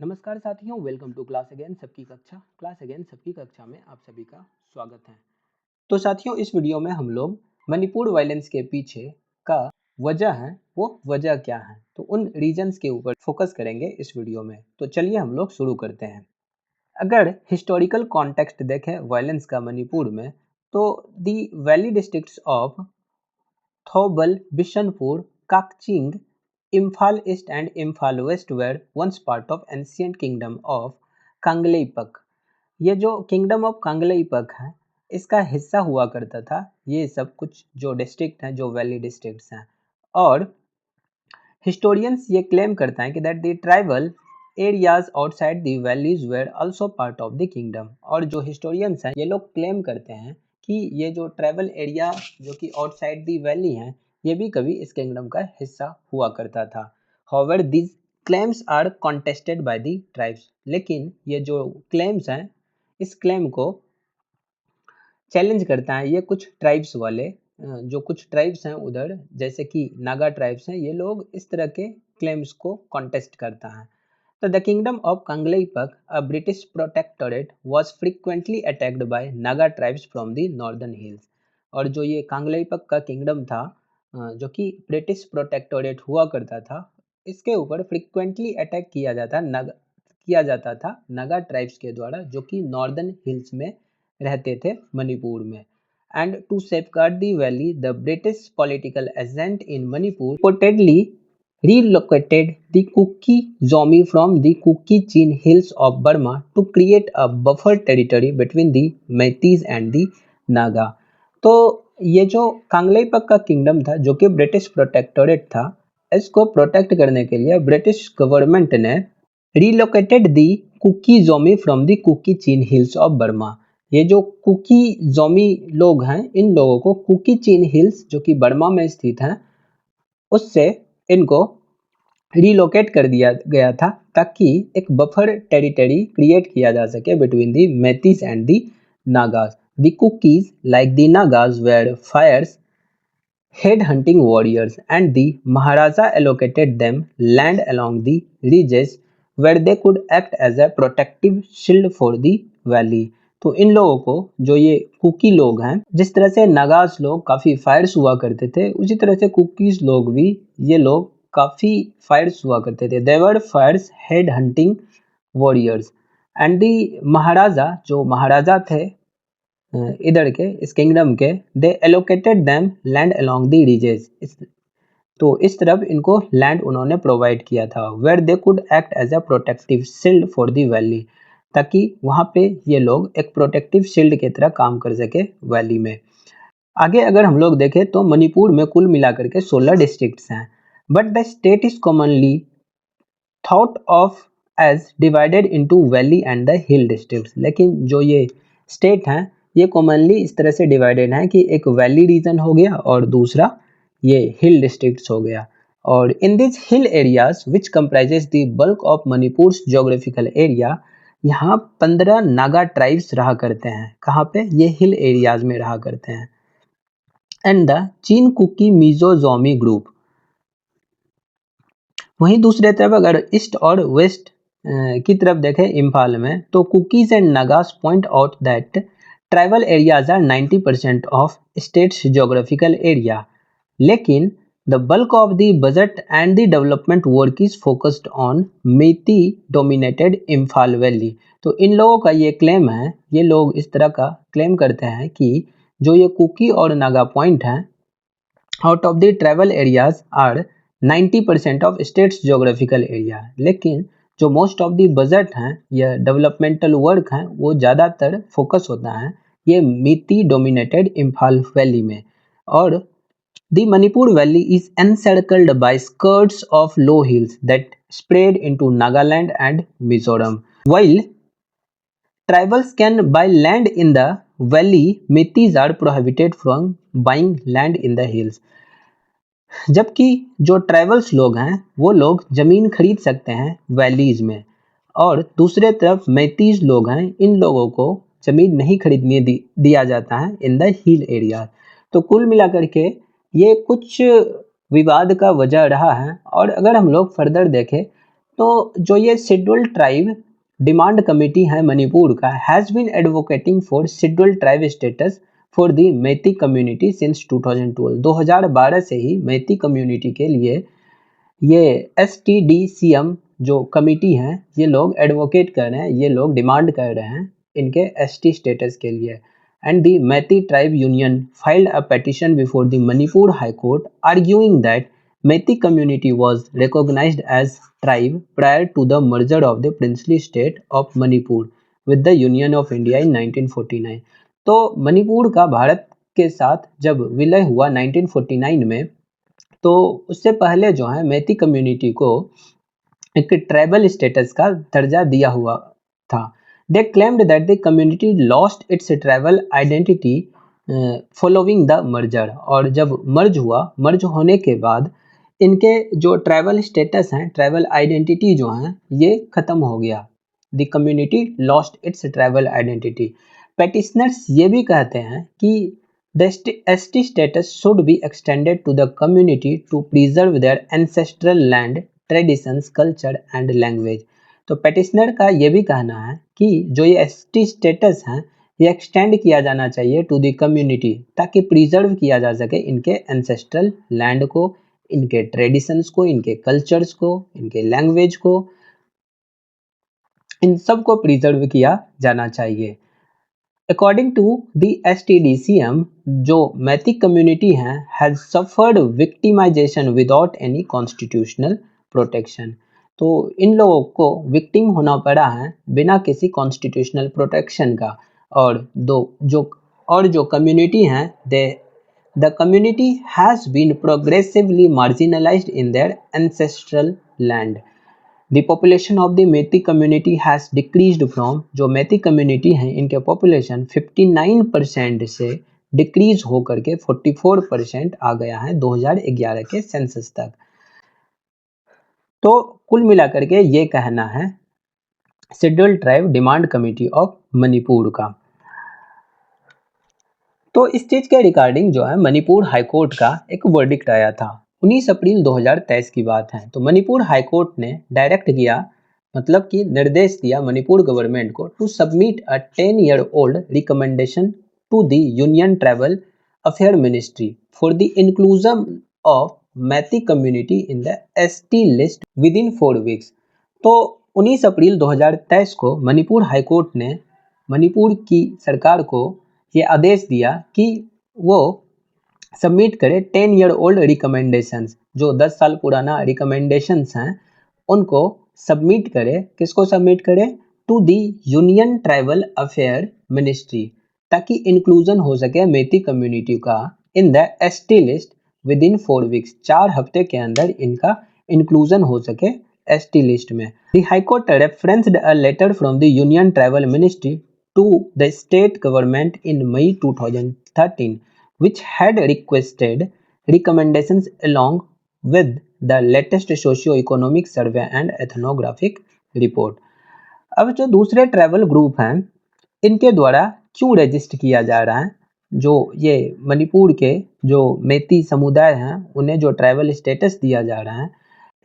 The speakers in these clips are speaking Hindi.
नमस्कार साथियों, वेलकम टू क्लास अगेन सबकी कक्षा में आप सभी का स्वागत है। तो साथियों, इस वीडियो में हम लोग मणिपुर वायलेंस के पीछे का वजह है, वो वजह क्या है, तो उन रीजंस के ऊपर फोकस करेंगे इस वीडियो में। तो चलिए हम लोग शुरू करते हैं। अगर हिस्टोरिकल कॉन्टेक्स्ट देखें वायलेंस का मणिपुर में, तो the valley districts of Thoubal, Bishnupur, Kakching, Imphal East and Imphal West were once part of ancient kingdom of कांगलेइपक। ये जो किंगडम ऑफ कांगलेइपक है, इसका हिस्सा हुआ करता था। ये सब कुछ जो डिस्ट्रिक्ट हैं, जो वैली डिस्ट्रिक्ट्स हैं, और हिस्टोरियंस ये क्लेम करता है कि that the tribal areas outside the valleys where also part of the kingdom. और जो हिस्टोरियंस हैं, ये लोग क्लेम करते हैं कि ये जो ट्राइबल एरिया जो कि आउटसाइड द वैली हैं, ये भी कभी इस किंगडम का हिस्सा हुआ करता था। However this claims are contested by the tribes. लेकिन ये जो क्लेम्स हैं, इस क्लेम को चैलेंज करता है ये कुछ ट्राइब्स वाले, जो कुछ ट्राइब्स हैं उधर, जैसे कि नागा ट्राइब्स हैं, ये लोग इस तरह के क्लेम्स को कॉन्टेस्ट करता है। तो the kingdom of Kangleipak, a British protectorate, was frequently attacked by Naga tribes from the northern hills. और जो ये कांगलेइपक का किंगडम था, जो कि ब्रिटिश प्रोटेक्टोरेट हुआ करता था, इसके ऊपर फ्रीक्वेंटली अटैक किया जाता था नागा ट्राइब्स के द्वारा, जो कि नॉर्दर्न हिल्स में रहते थे मणिपुर में। And to safeguard the valley, the British political agent in Manipur reportedly relocated the Kuki Zomi from the Kuki Chin hills of Burma to create a buffer territory between the Meiteis and the Naga। तो ये जो कांगलेइपक का किंगडम था, जो कि ब्रिटिश प्रोटेक्टोरेट था, इसको प्रोटेक्ट करने के लिए ब्रिटिश गवर्नमेंट ने relocated the Kuki Zomi from the Kuki Chin hills of Burma. ये जो कुकी जोमी लोग हैं, इन लोगों को कुकी चीन हिल्स, जो कि बर्मा में स्थित हैं, उससे इनको रिलोकेट कर दिया गया था, ताकि एक बफर टेरिटरी क्रिएट किया जा सके between the Meiteis and the Nagas. The Kukis like the Nagas were fierce head hunting warriors, and the Maharaja allocated them land along the ridges where they could act as a protective shield for the valley। तो इन लोगों को, जो ये कुकी लोग हैं, जिस तरह से नागास लोग काफ़ी फायर्स हुआ करते थे, उसी तरह से कुकीज लोग भी, ये लोग काफ़ी फायर्स हुआ करते थे। They were fierce head hunting warriors and the maharaja, जो महाराजा थे इधर के, इस किंगडम के, they allocated them land along the ridges. तो इस तरफ इनको लैंड उन्होंने प्रोवाइड किया था, where they could act as a protective shield for the valley, ताकि वहाँ पे ये लोग एक प्रोटेक्टिव शील्ड की तरह काम कर सके वैली में। आगे अगर हम लोग देखें तो मणिपुर में कुल मिलाकर के 16 डिस्ट्रिक्ट्स हैं, but the state is commonly thought of as divided into valley and the hill districts. लेकिन जो ये स्टेट हैं, ये कॉमनली इस तरह से डिवाइडेड हैं कि एक वैली रीजन हो गया और दूसरा ये हिल डिस्ट्रिक्ट्स हो गया। और in this hill areas which comprises the bulk of Manipur geographical area, यहाँ 15 नागा ट्राइब्स रहा करते हैं। कहाँ पे? ये हिल एरियाज में रहा करते हैं। एंड द चीन कुकी मिजो जोमी ग्रुप। वहीं दूसरे तरफ अगर ईस्ट और वेस्ट की तरफ देखें इम्फाल में, तो Kukis and Nagas point out that tribal areas are 90% of states geographical area, लेकिन the bulk of the budget and the development work is focused on Meitei dominated Imphal valley. तो इन लोगों का ये क्लेम है, ये लोग इस तरह का क्लेम करते हैं कि जो ये कुकी और नागा पॉइंट हैं, out of the tribal areas are 90% of states geographical area, लेकिन जो मोस्ट ऑफ द बजट हैं या डेवलपमेंटल वर्क हैं, वो ज़्यादातर फोकस होता है ये मिती डोमिनेटेड इम्फाल वैली में। और the Manipur valley is encircled by skirts of low hills that spread into Nagaland and Mizoram. While tribals can buy land in the valley, Meiteis are prohibited from buying land in the hills। जबकि जो ट्राइबल्स लोग हैं, वो लोग जमीन खरीद सकते हैं वैलीज में, और दूसरे तरफ मैतीज लोग हैं, इन लोगों को जमीन नहीं खरीदने दिया जाता है इन द हिल एरिया। तो कुल मिलाकर के ये कुछ विवाद का वजह रहा है। और अगर हम लोग फर्दर देखें तो जो ये शेड्यूल्ड ट्राइब डिमांड कमेटी है मणिपुर का has been advocating for scheduled tribe status for the Meitei community since 2012। 2012 से ही मैती कम्युनिटी के लिए ये STDCM जो कमिटी है ये लोग एडवोकेट कर रहे हैं, ये लोग डिमांड कर रहे हैं इनके ST स्टेटस के लिए। And the Meitei tribe union filed a petition before the Manipur high court arguing that Meitei community was recognised as tribe prior to the merger of the princely state of Manipur with the union of India in 1949। तो मणिपुर का भारत के साथ जब विलय हुआ 1949 में, तो उससे पहले जो है मैती कम्युनिटी को एक ट्राइबल स्टेटस का दर्जा दिया हुआ था। दे claimed that the community lost its tribal identity following the merger. और जब मर्ज होने के बाद इनके जो ट्राइबल स्टेटस हैं, ट्राइबल आइडेंटिटी जो हैं, ये खत्म हो गया। The community lost its tribal identity. Petitioners ये भी कहते हैं कि the ST status should be extended to the community to preserve their ancestral land, traditions, culture and language। तो पेटिशनर का ये भी कहना है कि जो ये ST स्टेटस हैं ये एक्सटेंड किया जाना चाहिए टू द कम्युनिटी, ताकि प्रिजर्व किया जा सके इनके एंसेस्ट्रल लैंड को, इनके ट्रेडिशंस को, इनके कल्चर्स को, इनके लैंग्वेज को, इन सब को प्रिजर्व किया जाना चाहिए। According to the STDCM, जो मैती कम्युनिटी है has suffered victimization without any constitutional protection। तो इन लोगों को विक्टिम होना पड़ा है बिना किसी कॉन्स्टिट्यूशनल प्रोटेक्शन का। और जो कम्युनिटी हैं the community has been progressively marginalized in their ancestral land। The population of the Methi community has decreased from, जो मैती कम्युनिटी हैं इनके पॉपुलेशन 59% से डिक्रीज होकर के 44% आ गया है 2011 के सेंसस तक। तो कुल मिलाकर के ये कहना है scheduled tribe demand committee of Manipur का। तो इस चीज के रिगार्डिंग जो है मणिपुर हाईकोर्ट का एक वर्डिक्ट आया था 19 अप्रैल 2023 की बात है। तो मणिपुर हाईकोर्ट ने डायरेक्ट किया, मतलब कि निर्देश दिया मणिपुर गवर्नमेंट को to submit a 10-year old recommendation to the union tribal affair ministry for the inclusion of Meitei community in the ST list within 4 weeks. तो 19 अप्रैल 2023 को मणिपुर हाईकोर्ट ने मणिपुर की सरकार को ये आदेश दिया कि वो सबमिट करे 10-year old रिकमेंडेशंस, जो 10 साल पुराना रिकमेंडेशंस हैं उनको सबमिट करे। किसको सबमिट करे? To the union tribal affair ministry, ताकि इंक्लूजन हो सके मैती कम्युनिटी का in the ST list within 4 weeks. 4 हफ्ते के अंदर इनका इंक्लूजन हो सके ST लिस्ट में। The high court referenced a letter from the union tribal ministry to the state government in May 2013, which had requested recommendations along with the latest socio-economic survey and ethnographic report। अब जो दूसरे ट्रैवल ग्रुप हैं इनके द्वारा क्यों रजिस्टर किया जा रहा है, जो ये मणिपुर के जो मैती समुदाय हैं उन्हें जो ट्रैवल स्टेटस दिया जा रहा है,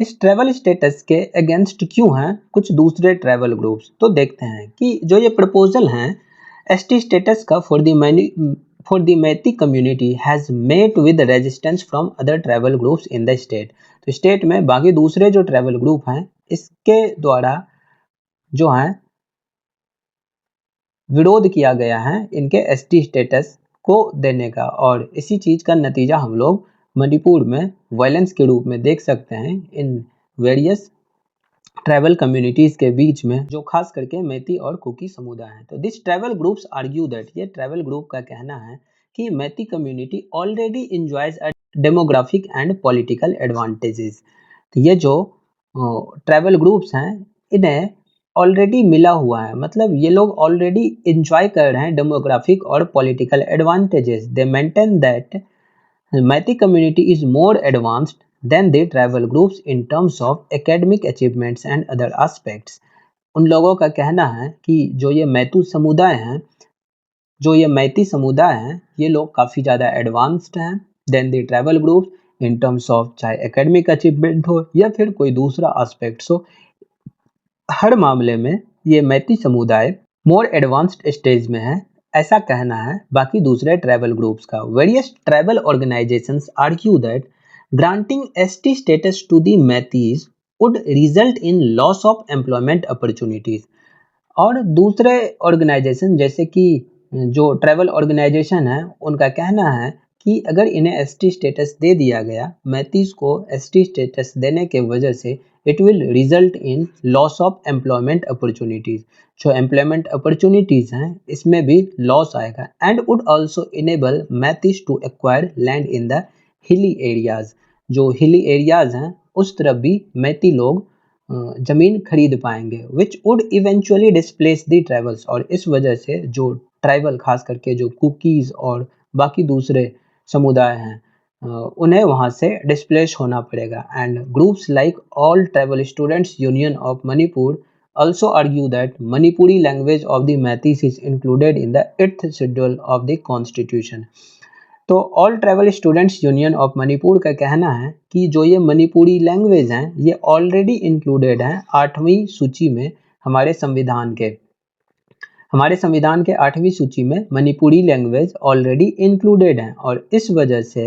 इस ट्रैवल स्टेटस के अगेंस्ट क्यों हैं कुछ दूसरे ट्रैवल ग्रुप्स। तो देखते हैं कि जो ये प्रपोजल हैं ST स्टेटस का for the Meitei community has met with resistance from other tribal groups in the state. तो स्टेट में बाकी दूसरे जो ट्रैवल ग्रुप हैं इसके द्वारा जो है विरोध किया गया है इनके ST स्टेटस को देने का। और इसी चीज़ का नतीजा हम लोग मणिपुर में वायलेंस के रूप में देख सकते हैं इन वेरियस ट्राइबल कम्युनिटीज के बीच में, जो खास करके मैती और कुकी समुदाय हैं। तो this tribal groups argue that, ये ट्राइबल ग्रुप का कहना है कि Meitei community already enjoys a demographic and political advantages. तो ये जो ट्राइबल ग्रुप्स हैं इन्हें ऑलरेडी मिला हुआ है, मतलब ये लोग ऑलरेडी इंजॉय कर रहे हैं डेमोग्राफिक और political advantages. They maintain that Methi community is more advanced than the tribal groups in terms of academic achievements and other aspects। उन लोगों का कहना है कि जो ये मैती समुदाय हैं ये लोग काफ़ी ज़्यादा एडवांस्ड हैं than the tribal groups in terms of, चाहे एकेडमिक अचीवमेंट हो या फिर कोई दूसरा एस्पेक्ट्स हो, हर मामले में ये मैती समुदाय मोर एडवांस्ड स्टेज में है, ऐसा कहना है बाकी दूसरे ट्राइबल ग्रुप्स का। Various tribal organisations argue that granting ST status to the Meiteis would result in loss of employment opportunities. और दूसरे ऑर्गेनाइजेशन जैसे कि जो ट्राइबल ऑर्गेनाइजेशन है, उनका कहना है कि अगर इन्हें एसटी स्टेटस दे दिया गया, मैतीज को एसटी स्टेटस देने के वजह से it will result in loss of employment opportunities. जो एम्प्लॉयमेंट अपॉर्चुनिटीज हैं इसमें भी लॉस आएगा and would also enable Meiteis to acquire land in the hilly areas. जो हिली एरियाज हैं उस तरफ भी मैती लोग जमीन खरीद पाएंगे, which would eventually displace the tribals. और इस वजह से जो ट्राइबल खास करके जो कुकीज़ और बाकी दूसरे समुदाय हैं उन्हें वहाँ से डिस्प्लेस होना पड़ेगा। And groups like all tribal students union of Manipur also argue that Manipuri language of the Meiteis is included in the 8th schedule of the constitution। तो all tribal students union of Manipur का कहना है कि जो ये मणिपुरी लैंग्वेज हैं ये ऑलरेडी इंक्लूडेड हैं 8वीं सूची में। हमारे संविधान के 8वीं सूची में मणिपुरी लैंग्वेज ऑलरेडी इंक्लूडेड हैं और इस वजह से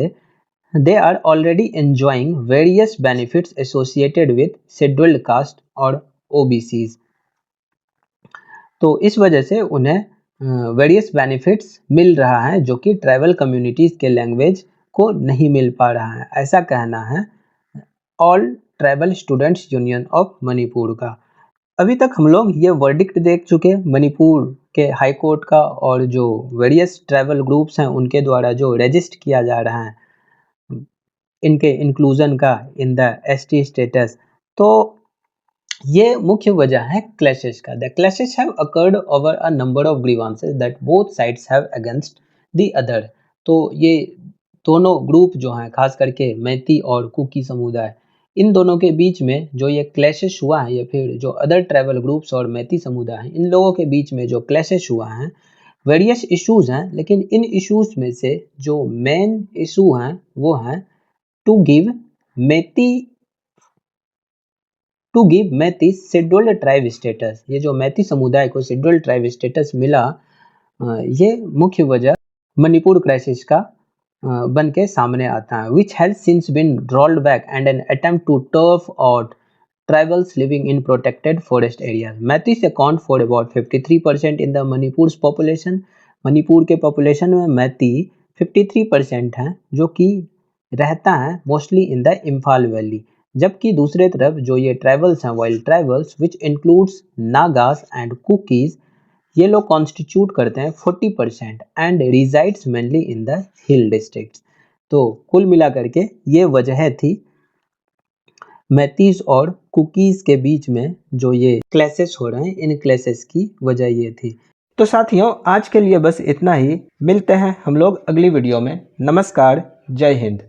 they are already enjoying various benefits associated with scheduled caste और ओबीसीज। तो इस वजह से उन्हें वेरियस बेनिफिट्स मिल रहा है जो कि ट्राइबल कम्युनिटीज़ के लैंग्वेज को नहीं मिल पा रहा है, ऐसा कहना है all tribal students union of Manipur का। अभी तक हम लोग ये वर्डिक्ट देख चुके मणिपुर के हाई कोर्ट का और जो वेरियस ट्राइबल ग्रुप्स हैं उनके द्वारा जो रजिस्ट किया जा रहा है इनके इंक्लूजन का इन द एसटी स्टेटस। तो ये मुख्य वजह है क्लैशेस का। The clashes have occurred over a number of grievances that both sides have against the other. तो ये दोनों ग्रुप जो हैं खास करके मैती और कुकी समुदाय, इन दोनों के बीच में जो ये क्लैशेस हुआ है या फिर जो अदर ट्राइबल ग्रुप्स और मैती समुदाय हैं इन लोगों के बीच में जो क्लैशेस हुआ है वेरियस इश्यूज हैं, लेकिन इन इश्यूज में से जो मेन इशू हैं वो हैं to give Meitei scheduled tribe status. ये जो मैती समुदाय को शेड्यूल्ड ट्राइब स्टेटस मिला ये मुख्य वजह मणिपुर क्राइसिस का बन के सामने आता है, which has since been rolled back and an attempt to turf out tribals living in protected forest areas। Meiteis account for about 53% in the Manipur's population। Manipur के पॉपुलेशन में मैती 53% हैं जो कि रहता है mostly in the Imphal valley. जबकि दूसरे तरफ जो ये ट्राइबल्स हैं wild tribals which includes Nagas and cookies, ये लोग कॉन्स्टिट्यूट करते हैं 40% and resides mainly in the hill districts. तो कुल मिलाकर के ये वजह थी मैतीज और कुकीज़ के बीच में जो ये क्लैशेस हो रहे हैं, इन क्लैशेस की वजह ये थी। तो साथियों आज के लिए बस इतना ही, मिलते हैं हम लोग अगली वीडियो में। नमस्कार, जय हिंद।